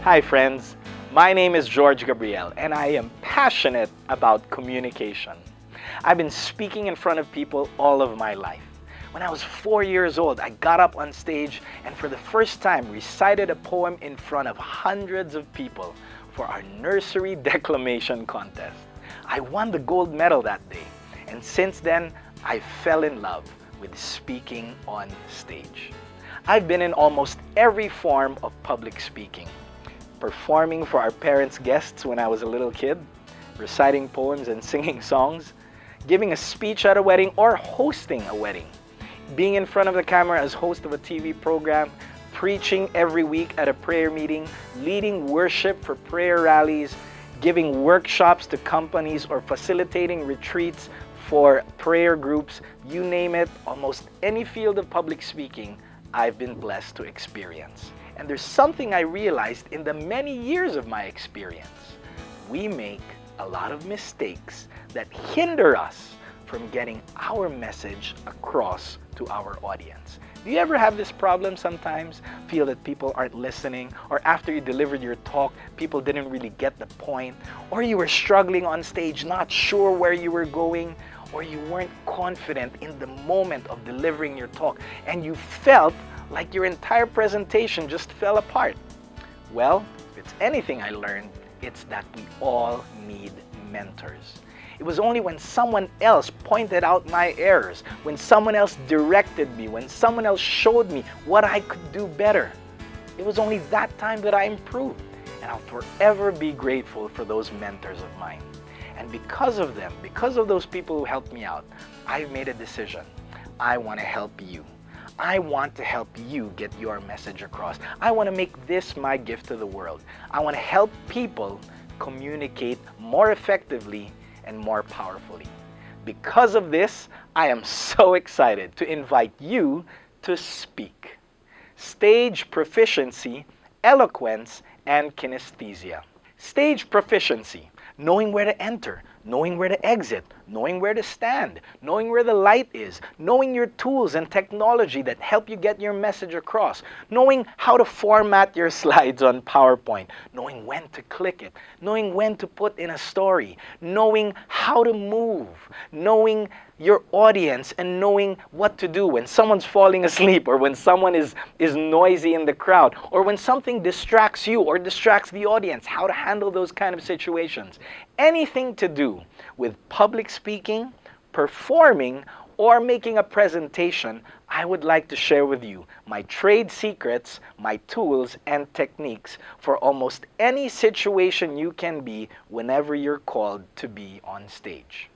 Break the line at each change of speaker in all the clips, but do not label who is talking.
Hi friends, my name is George Gabriel and I am passionate about communication. I've been speaking in front of people all of my life. When I was 4 years old, I got up on stage and for the first time recited a poem in front of hundreds of people for our nursery declamation contest. I won the gold medal that day, and since then, I fell in love with speaking on stage. I've been in almost every form of public speaking. Performing for our parents' guests when I was a little kid, reciting poems and singing songs, giving a speech at a wedding or hosting a wedding, being in front of the camera as host of a TV program, preaching every week at a prayer meeting, leading worship for prayer rallies, giving workshops to companies or facilitating retreats for prayer groups, you name it, almost any field of public speaking, I've been blessed to experience. And there's something I realized in the many years of my experience. We make a lot of mistakes that hinder us from getting our message across to our audience. Do you ever have this problem sometimes? Feel that people aren't listening, or after you delivered your talk, people didn't really get the point, or you were struggling on stage, not sure where you were going, or you weren't confident in the moment of delivering your talk, and you felt like your entire presentation just fell apart? Well, if it's anything I learned, it's that we all need mentors. It was only when someone else pointed out my errors, when someone else directed me, when someone else showed me what I could do better. It was only that time that I improved. And I'll forever be grateful for those mentors of mine. And because of them, because of those people who helped me out, I've made a decision. I want to help you. I want to help you get your message across. I want to make this my gift to the world. I want to help people communicate more effectively and more powerfully. Because of this, I am so excited to invite you to speak. Stage proficiency, eloquence, and kinesthesia. Stage proficiency, knowing where to enter, knowing where to exit, knowing where to stand, knowing where the light is, knowing your tools and technology that help you get your message across, knowing how to format your slides on PowerPoint, knowing when to click it, knowing when to put in a story, knowing how to move, knowing your audience and knowing what to do when someone's falling asleep or when someone is noisy in the crowd or when something distracts you or distracts the audience, how to handle those kind of situations. Anything to do with public speaking, performing, or making a presentation, I would like to share with you my trade secrets, my tools, and techniques for almost any situation you can be whenever you're called to be on stage.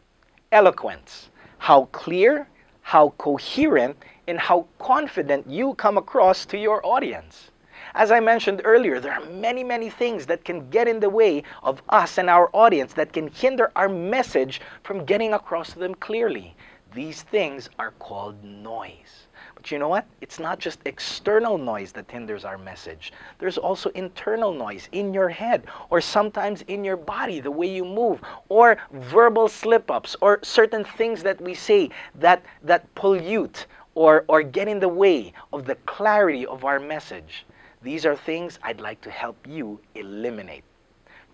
Eloquence. How clear, how coherent, and how confident you come across to your audience. As I mentioned earlier, there are many things that can get in the way of us and our audience that can hinder our message from getting across to them clearly. These things are called noise. But you know what? It's not just external noise that hinders our message. There's also internal noise in your head or sometimes in your body, the way you move, or verbal slip-ups or certain things that we say that pollute or get in the way of the clarity of our message. These are things I'd like to help you eliminate.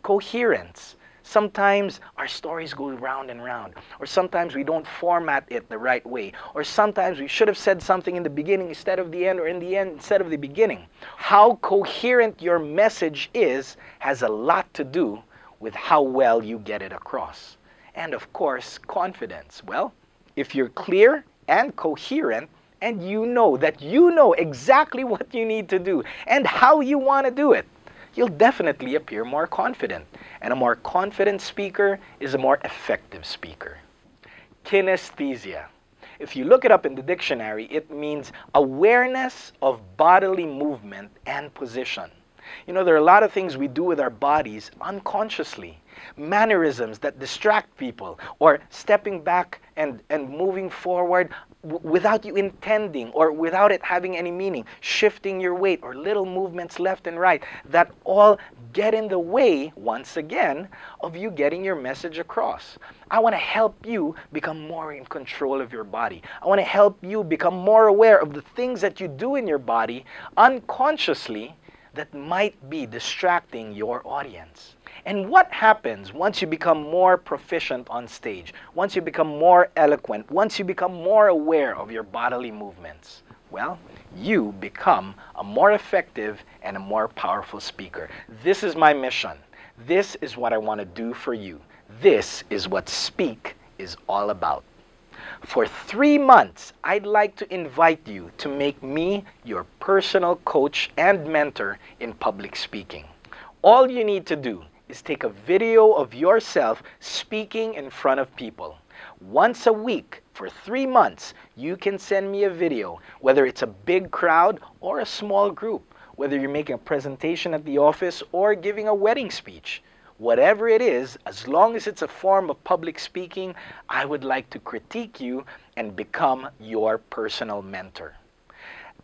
Coherence. Sometimes our stories go round and round, or sometimes we don't format it the right way, or sometimes we should have said something in the beginning instead of the end, or in the end instead of the beginning. How coherent your message is has a lot to do with how well you get it across. And of course, confidence. Well, if you're clear and coherent, and you know that you know exactly what you need to do and how you want to do it, you'll definitely appear more confident. And a more confident speaker is a more effective speaker. Kinesthesia. If you look it up in the dictionary, it means awareness of bodily movement and position. You know, there are a lot of things we do with our bodies unconsciously. Mannerisms that distract people, or stepping back and moving forward without you intending or without it having any meaning, shifting your weight or little movements left and right that all get in the way, once again, of you getting your message across. I want to help you become more in control of your body. I want to help you become more aware of the things that you do in your body unconsciously that might be distracting your audience. And what happens once you become more proficient on stage, once you become more eloquent, once you become more aware of your bodily movements? Well, you become a more effective and a more powerful speaker. This is my mission. This is what I want to do for you. This is what S.P.E.A.K is all about. For 3 months, I'd like to invite you to make me your personal coach and mentor in public speaking. All you need to do is take a video of yourself speaking in front of people. Once a week for 3 months, you can send me a video, whether it's a big crowd or a small group, whether you're making a presentation at the office or giving a wedding speech. Whatever it is, as long as it's a form of public speaking, I would like to critique you and become your personal mentor.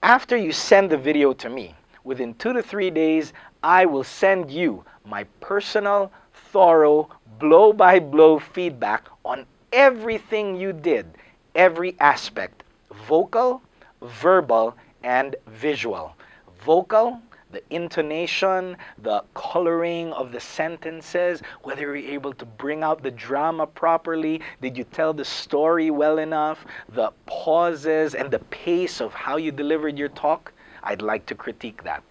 After you send the video to me, within 2 to 3 days, I will send you my personal, thorough, blow-by-blow feedback on everything you did, every aspect, vocal, verbal, and visual. Vocal, the intonation, the coloring of the sentences, whether you're able to bring out the drama properly, did you tell the story well enough, the pauses and the pace of how you delivered your talk, I'd like to critique that.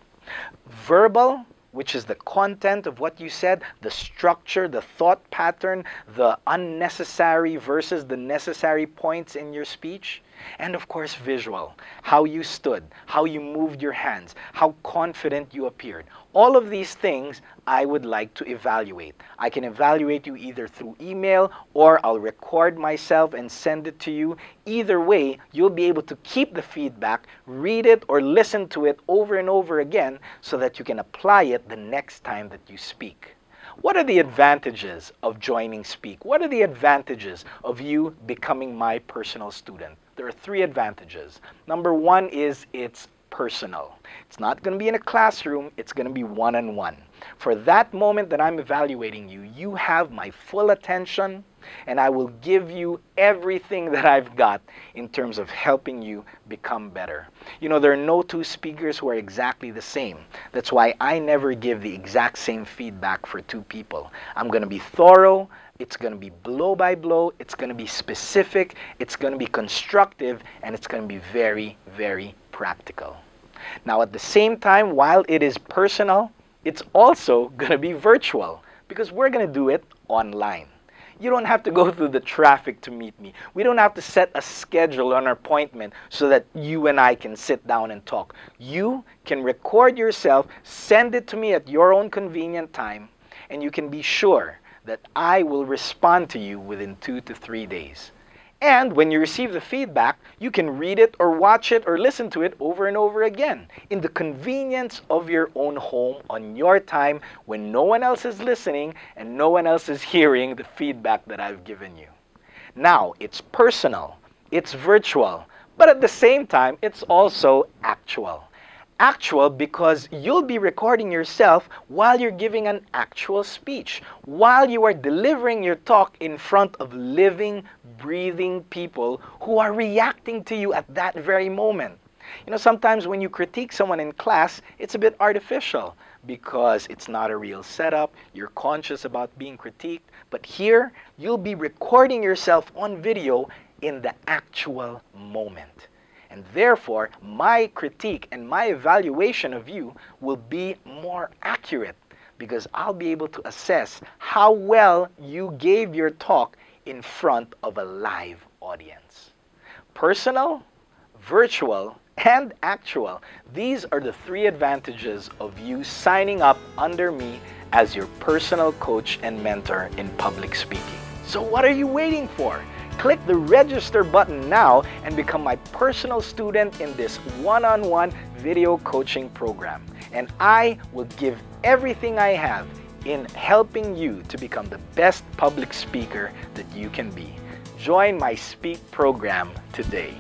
Verbal, which is the content of what you said, the structure, the thought pattern, the unnecessary versus the necessary points in your speech. And of course, visual, how you stood, how you moved your hands, how confident you appeared. All of these things I would like to evaluate. I can evaluate you either through email or I'll record myself and send it to you. Either way, you'll be able to keep the feedback, read it or listen to it over and over again so that you can apply it the next time that you speak. What are the advantages of joining S.P.E.A.K? What are the advantages of you becoming my personal student? There are 3 advantages. Number 1 is it's personal. It's not going to be in a classroom, it's going to be one-on-one. For that moment that I'm evaluating you, you have my full attention and I will give you everything that I've got in terms of helping you become better. You know, there are no 2 speakers who are exactly the same. That's why I never give the exact same feedback for 2 people. I'm going to be thorough, it's going to be blow by blow, it's going to be specific, it's going to be constructive, and it's going to be very, very practical. Now at the same time, while it is personal, it's also going to be virtual because we're going to do it online. You don't have to go through the traffic to meet me. We don't have to set a schedule or an appointment so that you and I can sit down and talk. You can record yourself, send it to me at your own convenient time, and you can be sure that I will respond to you within 2 to 3 days. And when you receive the feedback, you can read it or watch it or listen to it over and over again in the convenience of your own home on your time when no one else is listening and no one else is hearing the feedback that I've given you. Now, it's personal, it's virtual, but at the same time, it's also actual. Actual because you'll be recording yourself while you're giving an actual speech, while you are delivering your talk in front of living, breathing people who are reacting to you at that very moment. You know, sometimes when you critique someone in class, it's a bit artificial because it's not a real setup, you're conscious about being critiqued, but here you'll be recording yourself on video in the actual moment. And therefore, my critique and my evaluation of you will be more accurate because I'll be able to assess how well you gave your talk in front of a live audience. Personal, virtual, and actual. These are the 3 advantages of you signing up under me as your personal coach and mentor in public speaking. So what are you waiting for? Click the register button now and become my personal student in this one-on-one video coaching program. And I will give everything I have in helping you to become the best public speaker that you can be. Join my S.P.E.A.K program today.